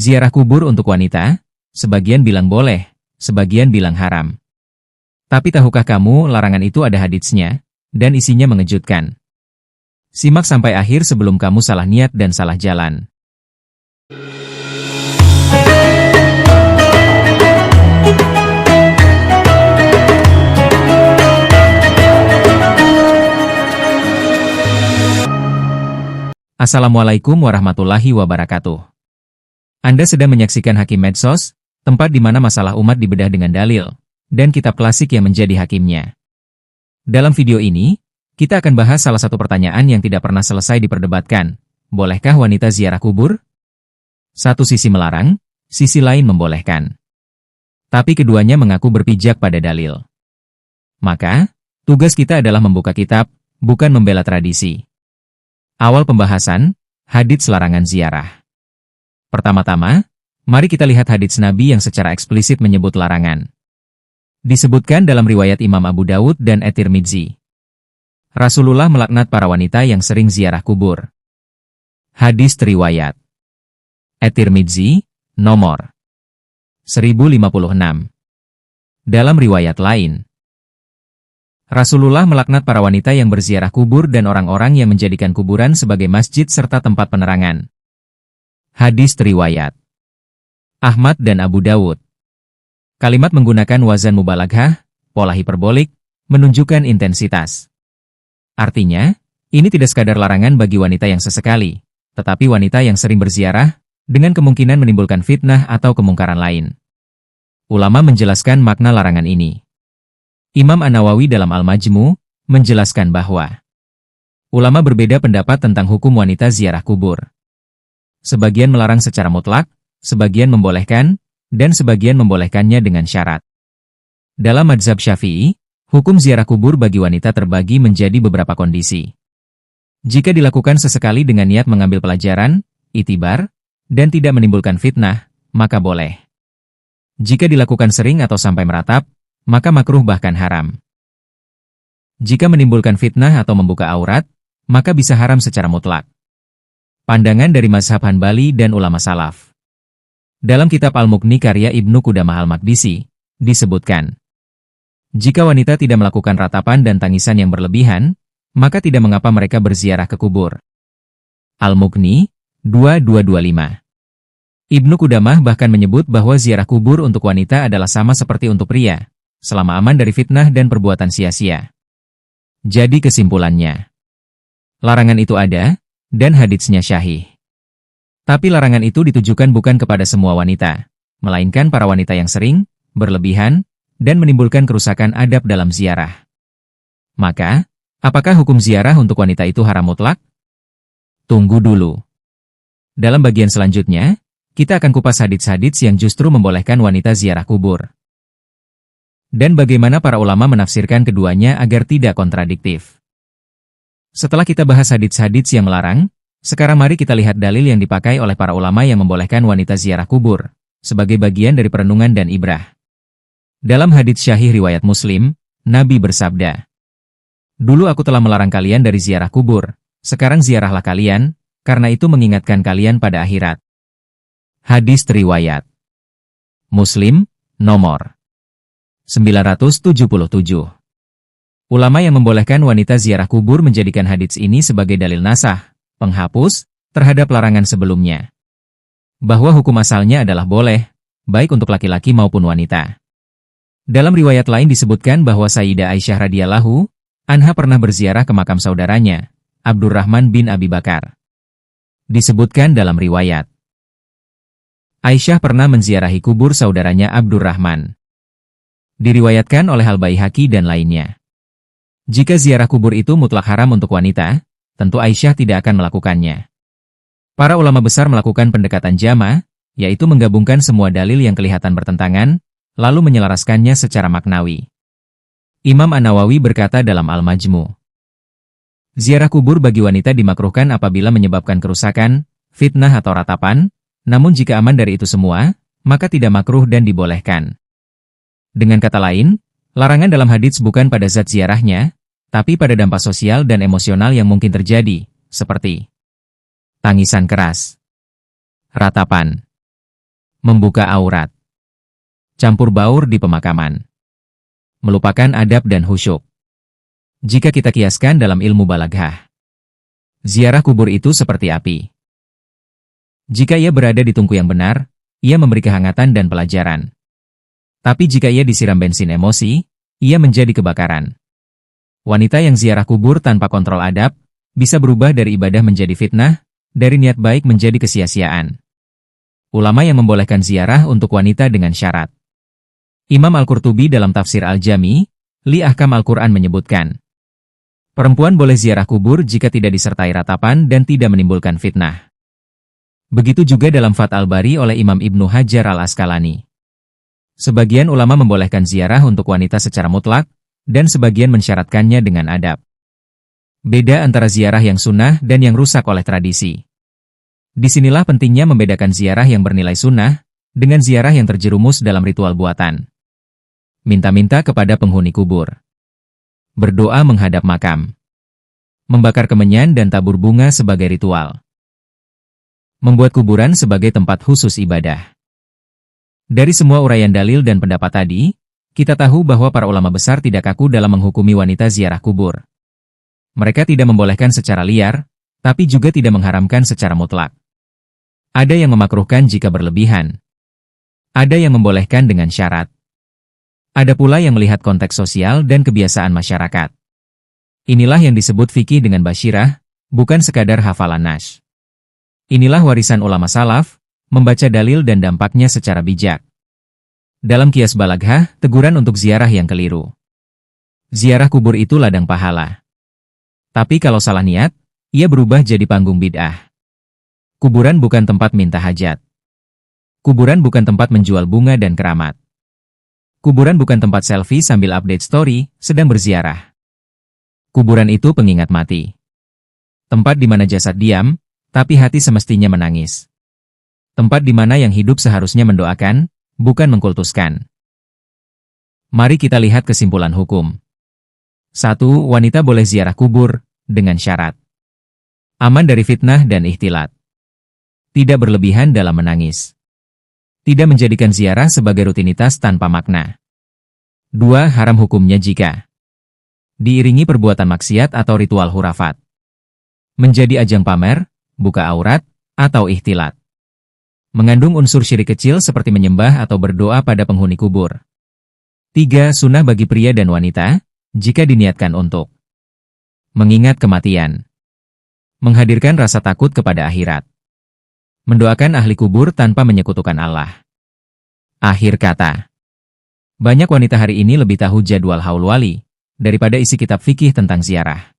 Ziarah kubur untuk wanita, sebagian bilang boleh, sebagian bilang haram. Tapi tahukah kamu larangan itu ada haditsnya, dan isinya mengejutkan. Simak sampai akhir sebelum kamu salah niat dan salah jalan. Assalamualaikum warahmatullahi wabarakatuh. Anda sedang menyaksikan Hakim Medsos, tempat di mana masalah umat dibedah dengan dalil, dan kitab klasik yang menjadi hakimnya. Dalam video ini, kita akan bahas salah satu pertanyaan yang tidak pernah selesai diperdebatkan. Bolehkah wanita ziarah kubur? Satu sisi melarang, sisi lain membolehkan. Tapi keduanya mengaku berpijak pada dalil. Maka, tugas kita adalah membuka kitab, bukan membela tradisi. Awal pembahasan, hadits larangan ziarah. Pertama-tama, mari kita lihat hadits Nabi yang secara eksplisit menyebut larangan. Disebutkan dalam riwayat Imam Abu Dawud dan At-Tirmidzi. Rasulullah melaknat para wanita yang sering ziarah kubur. Hadis riwayat At-Tirmidzi, nomor 1056. Dalam riwayat lain, Rasulullah melaknat para wanita yang berziarah kubur dan orang-orang yang menjadikan kuburan sebagai masjid serta tempat penerangan. Hadis riwayat Ahmad dan Abu Dawud. Kalimat menggunakan wazan mubalaghah, pola hiperbolik, menunjukkan intensitas. Artinya, ini tidak sekadar larangan bagi wanita yang sesekali, tetapi wanita yang sering berziarah, dengan kemungkinan menimbulkan fitnah atau kemungkaran lain. Ulama menjelaskan makna larangan ini. Imam An-Nawawi dalam Al-Majmu, menjelaskan bahwa ulama berbeda pendapat tentang hukum wanita ziarah kubur. Sebagian melarang secara mutlak, sebagian membolehkan, dan sebagian membolehkannya dengan syarat. Dalam mazhab Syafi'i, hukum ziarah kubur bagi wanita terbagi menjadi beberapa kondisi. Jika dilakukan sesekali dengan niat mengambil pelajaran, itibar, dan tidak menimbulkan fitnah, maka boleh. Jika dilakukan sering atau sampai meratap, maka makruh bahkan haram. Jika menimbulkan fitnah atau membuka aurat, maka bisa haram secara mutlak. Pandangan dari mazhab Hanbali dan ulama salaf. Dalam kitab Al-Mughni karya Ibnu Qudamah Al-Maqdisi, disebutkan, jika wanita tidak melakukan ratapan dan tangisan yang berlebihan, maka tidak mengapa mereka berziarah ke kubur. Al-Mughni, 2225. Ibnu Qudamah bahkan menyebut bahwa ziarah kubur untuk wanita adalah sama seperti untuk pria, selama aman dari fitnah dan perbuatan sia-sia. Jadi kesimpulannya, larangan itu ada, dan haditsnya syahih. Tapi larangan itu ditujukan bukan kepada semua wanita, melainkan para wanita yang sering, berlebihan, dan menimbulkan kerusakan adab dalam ziarah. Maka, apakah hukum ziarah untuk wanita itu haram mutlak? Tunggu dulu. Dalam bagian selanjutnya, kita akan kupas hadits-hadits yang justru membolehkan wanita ziarah kubur. Dan bagaimana para ulama menafsirkan keduanya agar tidak kontradiktif. Setelah kita bahas hadits-hadits yang melarang, sekarang mari kita lihat dalil yang dipakai oleh para ulama yang membolehkan wanita ziarah kubur, sebagai bagian dari perenungan dan ibrah. Dalam hadits syahih riwayat Muslim, Nabi bersabda, "Dulu aku telah melarang kalian dari ziarah kubur, sekarang ziarahlah kalian, karena itu mengingatkan kalian pada akhirat." Hadis riwayat Muslim, nomor 977. Ulama yang membolehkan wanita ziarah kubur menjadikan hadits ini sebagai dalil nasah, penghapus, terhadap larangan sebelumnya. Bahwa hukum asalnya adalah boleh, baik untuk laki-laki maupun wanita. Dalam riwayat lain disebutkan bahwa Sayyidah Aisyah radhiyallahu anha pernah berziarah ke makam saudaranya, Abdurrahman bin Abi Bakar. Disebutkan dalam riwayat, Aisyah pernah menziarahi kubur saudaranya Abdurrahman. Diriwayatkan oleh Al-Baihaqi dan lainnya. Jika ziarah kubur itu mutlak haram untuk wanita, tentu Aisyah tidak akan melakukannya. Para ulama besar melakukan pendekatan jama', yaitu menggabungkan semua dalil yang kelihatan bertentangan, lalu menyelaraskannya secara maknawi. Imam An-Nawawi berkata dalam Al-Majmu, ziarah kubur bagi wanita dimakruhkan apabila menyebabkan kerusakan, fitnah atau ratapan, namun jika aman dari itu semua, maka tidak makruh dan dibolehkan. Dengan kata lain, larangan dalam hadits bukan pada zat ziarahnya, tapi pada dampak sosial dan emosional yang mungkin terjadi, seperti tangisan keras, ratapan, Membuka aurat. Campur baur di pemakaman. Melupakan adab dan khusyuk. Jika kita kiaskan dalam ilmu balaghah, ziarah kubur itu seperti api. Jika ia berada di tungku yang benar, ia memberi kehangatan dan pelajaran. Tapi jika ia disiram bensin emosi, ia menjadi kebakaran. Wanita yang ziarah kubur tanpa kontrol adab, bisa berubah dari ibadah menjadi fitnah, dari niat baik menjadi kesia-siaan. Ulama yang membolehkan ziarah untuk wanita dengan syarat. Imam Al-Qurtubi dalam tafsir Al-Jami, Li Ahkam Al-Quran menyebutkan, perempuan boleh ziarah kubur jika tidak disertai ratapan dan tidak menimbulkan fitnah. Begitu juga dalam Fath Al-Bari oleh Imam Ibnu Hajar Al-Asqalani. Sebagian ulama membolehkan ziarah untuk wanita secara mutlak, dan sebagian mensyaratkannya dengan adab. Beda antara ziarah yang sunnah dan yang rusak oleh tradisi. Disinilah pentingnya membedakan ziarah yang bernilai sunnah, dengan ziarah yang terjerumus dalam ritual buatan. Minta-minta kepada penghuni kubur. Berdoa menghadap makam. Membakar kemenyan dan tabur bunga sebagai ritual. Membuat kuburan sebagai tempat khusus ibadah. Dari semua uraian dalil dan pendapat tadi, kita tahu bahwa para ulama besar tidak kaku dalam menghukumi wanita ziarah kubur. Mereka tidak membolehkan secara liar, tapi juga tidak mengharamkan secara mutlak. Ada yang memakruhkan jika berlebihan. Ada yang membolehkan dengan syarat. Ada pula yang melihat konteks sosial dan kebiasaan masyarakat. Inilah yang disebut fikih dengan basyirah, bukan sekadar hafalan nas. Inilah warisan ulama salaf, membaca dalil dan dampaknya secara bijak. Dalam kias balaghah, teguran untuk ziarah yang keliru. Ziarah kubur itu ladang pahala. Tapi kalau salah niat, ia berubah jadi panggung bid'ah. Kuburan bukan tempat minta hajat. Kuburan bukan tempat menjual bunga dan keramat. Kuburan bukan tempat selfie sambil update story, sedang berziarah. Kuburan itu pengingat mati. Tempat di mana jasad diam, tapi hati semestinya menangis. Tempat di mana yang hidup seharusnya mendoakan, bukan mengkultuskan. Mari kita lihat kesimpulan hukum. 1. Wanita boleh ziarah kubur, dengan syarat. Aman dari fitnah dan ikhtilat. Tidak berlebihan dalam menangis. Tidak menjadikan ziarah sebagai rutinitas tanpa makna. 2. Haram hukumnya jika diiringi perbuatan maksiat atau ritual hurafat. Menjadi ajang pamer, buka aurat, atau ikhtilat. Mengandung unsur syirik kecil seperti menyembah atau berdoa pada penghuni kubur. 3. Sunnah bagi pria dan wanita, jika diniatkan untuk mengingat kematian. Menghadirkan rasa takut kepada akhirat. Mendoakan ahli kubur tanpa menyekutukan Allah. Akhir kata. Banyak wanita hari ini lebih tahu jadwal haul wali, daripada isi kitab fikih tentang ziarah.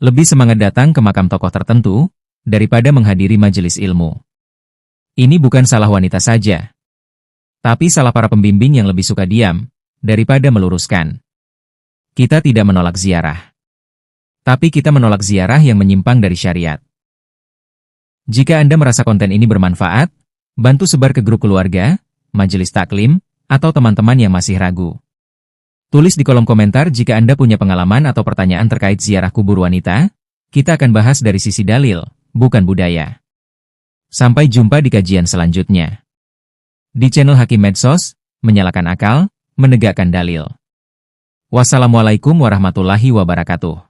Lebih semangat datang ke makam tokoh tertentu, daripada menghadiri majelis ilmu. Ini bukan salah wanita saja. Tapi salah para pembimbing yang lebih suka diam, daripada meluruskan. Kita tidak menolak ziarah. Tapi kita menolak ziarah yang menyimpang dari syariat. Jika Anda merasa konten ini bermanfaat, bantu sebar ke grup keluarga, majelis taklim, atau teman-teman yang masih ragu. Tulis di kolom komentar jika Anda punya pengalaman atau pertanyaan terkait ziarah kubur wanita, kita akan bahas dari sisi dalil, bukan budaya. Sampai jumpa di kajian selanjutnya. Di channel Hakim Medsos, menyalakan akal, menegakkan dalil. Wassalamualaikum warahmatullahi wabarakatuh.